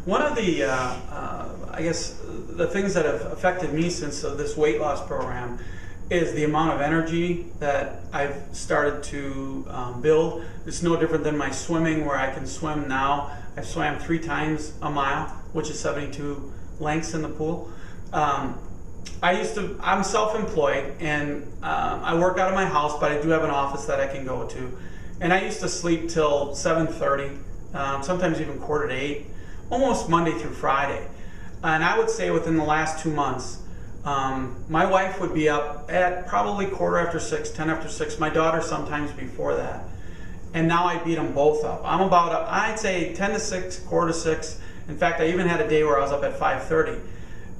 One of the, I guess, the things that have affected me since this weight loss program is the amount of energy that I've started to build. It's no different than my swimming, where I can swim now. I've swam 3 times a mile, which is 72 lengths in the pool. I'm self-employed, and I work out of my house, but I do have an office that I can go to. And I used to sleep till 7:30, sometimes even 7:45, almost Monday through Friday. And I would say within the last 2 months, my wife would be up at probably 6:15, 6:10, my daughter sometimes before that. And now I beat them both up. I'm about, I'd say 10 to 6, 6:15. In fact, I even had a day where I was up at 5:30.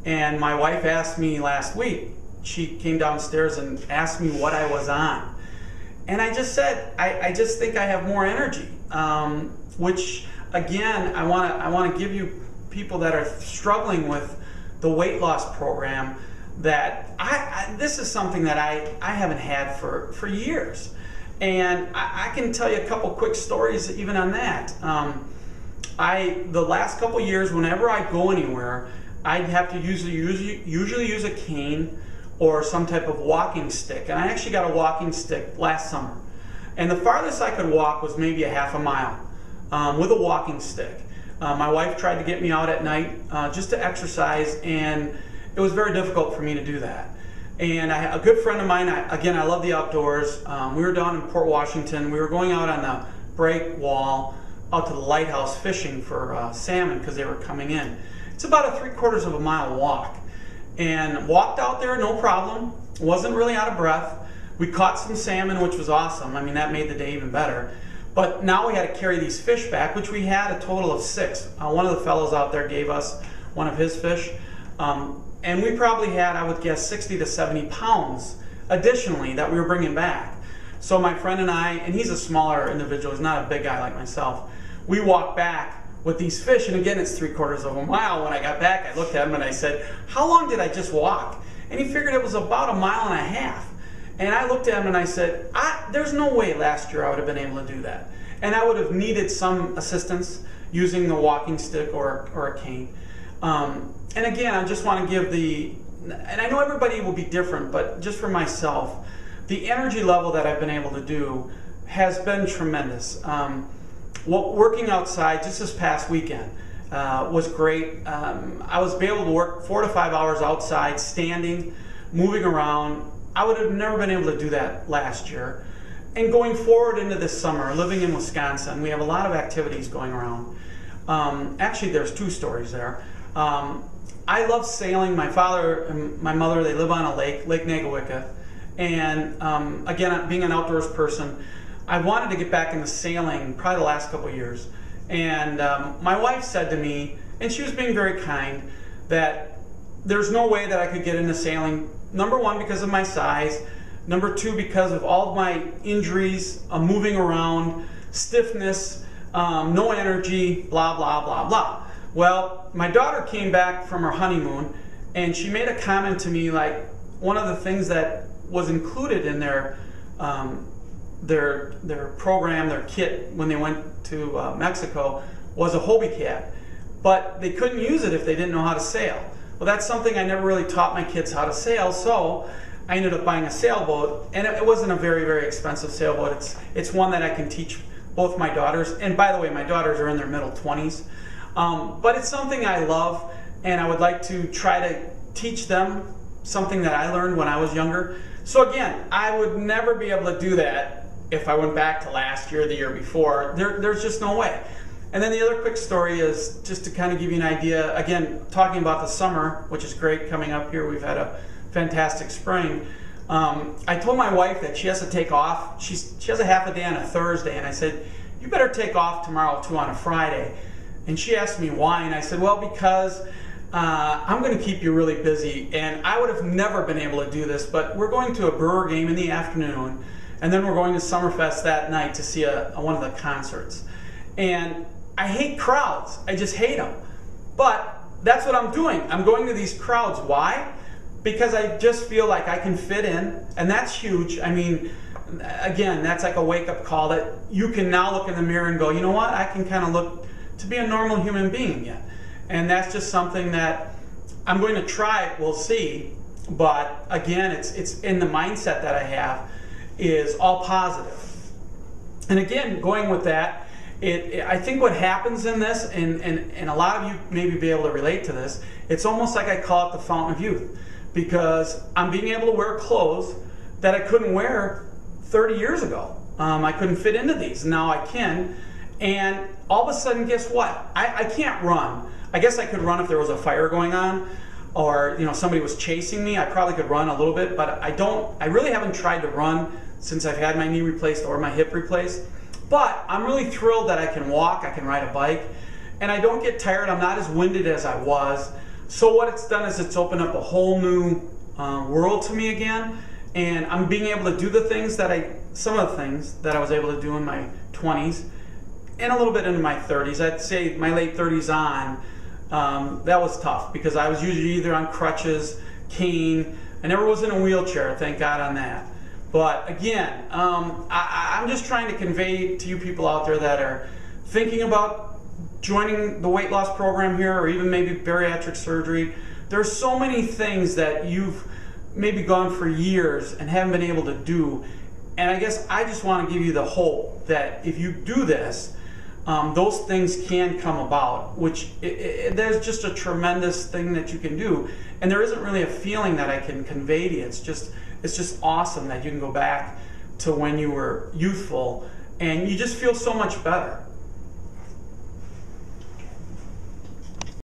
And my wife asked me last week, she came downstairs and asked me what I was on. And I just said, I just think I have more energy, which again, I want to give you people that are struggling with the weight loss program that this is something that I haven't had for years. And I can tell you a couple quick stories even on that. The last couple years, whenever I go anywhere, I'd have to usually use a cane or some type of walking stick. And I actually got a walking stick last summer. And the farthest I could walk was maybe a half a mile with a walking stick. My wife tried to get me out at night just to exercise, and it was very difficult for me to do that. And a good friend of mine, again, I love the outdoors. We were down in Port Washington. We were going out on the break wall out to the lighthouse fishing for salmon because they were coming in. It's about a 3/4 of a mile walk. And walked out there, no problem. Wasn't really out of breath. We caught some salmon, which was awesome. I mean, that made the day even better. But now we had to carry these fish back, which we had a total of 6. One of the fellows out there gave us one of his fish. And we probably had, I would guess, 60 to 70 pounds additionally that we were bringing back. So my friend and I, and he's a smaller individual, he's not a big guy like myself, we walked back with these fish, and again, it's 3/4 of a mile. When I got back, I looked at him and I said, how long did I just walk? And he figured it was about 1.5 miles. And I looked at him and I said, there's no way last year I would have been able to do that. And I would have needed some assistance using the walking stick or a cane. And again, I just want to give and I know everybody will be different, but just for myself, the energy level that I've been able to do has been tremendous. Working outside just this past weekend was great. I was able to work 4 to 5 hours outside, standing, moving around. I would have never been able to do that last year. And going forward into this summer, living in Wisconsin, we have a lot of activities going around. Actually, there's 2 stories there. I love sailing. My father and my mother, they live on a lake, Lake Nagawicka. And again, being an outdoors person, I wanted to get back into sailing probably the last couple of years. And my wife said to me, and she was being very kind, that there's no way that I could get into sailing. Number 1, because of my size. Number 2, because of all of my injuries, moving around, stiffness, no energy, blah, blah, blah, blah. Well, my daughter came back from her honeymoon, and she made a comment to me like one of the things that was included in their program, their kit when they went to Mexico was a Hobie cat, but they couldn't use it if they didn't know how to sail. Well, that's something I never really taught my kids how to sail, so I ended up buying a sailboat, and it wasn't a very, very expensive sailboat. It's one that I can teach both my daughters, and by the way, my daughters are in their middle 20s, but it's something I love, and I would like to try to teach them something that I learned when I was younger. So again, I would never be able to do that if I went back to last year or the year before. There's just no way. And then the other quick story is just to kind of give you an idea, again, talking about the summer, which is great coming up here. We've had a fantastic spring. I told my wife that she has to take off. She has a half a day on a Thursday, and I said, you better take off tomorrow too on a Friday. And she asked me why, and I said, well, because I'm going to keep you really busy, and I would have never been able to do this, but we're going to a Brewer game in the afternoon, and then we're going to Summerfest that night to see one of the concerts. And I hate crowds. I just hate them. But that's what I'm doing. I'm going to these crowds. Why? Because I just feel like I can fit in, and that's huge. I mean, again, that's like a wake-up call that you can now look in the mirror and go, you know what? I can kind of look to be a normal human being again. And that's just something that I'm going to try it, we'll see. But again, it's in the mindset that I have is all positive. And again, going with that, I think what happens in this, and a lot of you maybe be able to relate to this, it's almost like I call it the fountain of youth, because I'm being able to wear clothes that I couldn't wear 30 years ago. I couldn't fit into these. Now I can. And all of a sudden, guess what? I can't run. I guess I could run if there was a fire going on, or somebody was chasing me. I probably could run a little bit, but I really haven't tried to run since I've had my knee replaced or my hip replaced. But I'm really thrilled that I can walk, I can ride a bike, and I don't get tired. I'm not as winded as I was. So what it's done is it's opened up a whole new world to me again, and I'm being able to do some of the things that I was able to do in my 20s and a little bit into my 30s. I'd say my late 30s on, that was tough because I was usually either on crutches, cane. I never was in a wheelchair, thank God on that. But again, I'm just trying to convey to you people out there that are thinking about joining the weight loss program here, or even maybe bariatric surgery. There's so many things that you've maybe gone for years and haven't been able to do. And I guess I just want to give you the hope that if you do this, those things can come about, which there's just a tremendous thing that you can do. And there isn't really a feeling that I can convey to you. It's just awesome that you can go back to when you were youthful and you just feel so much better.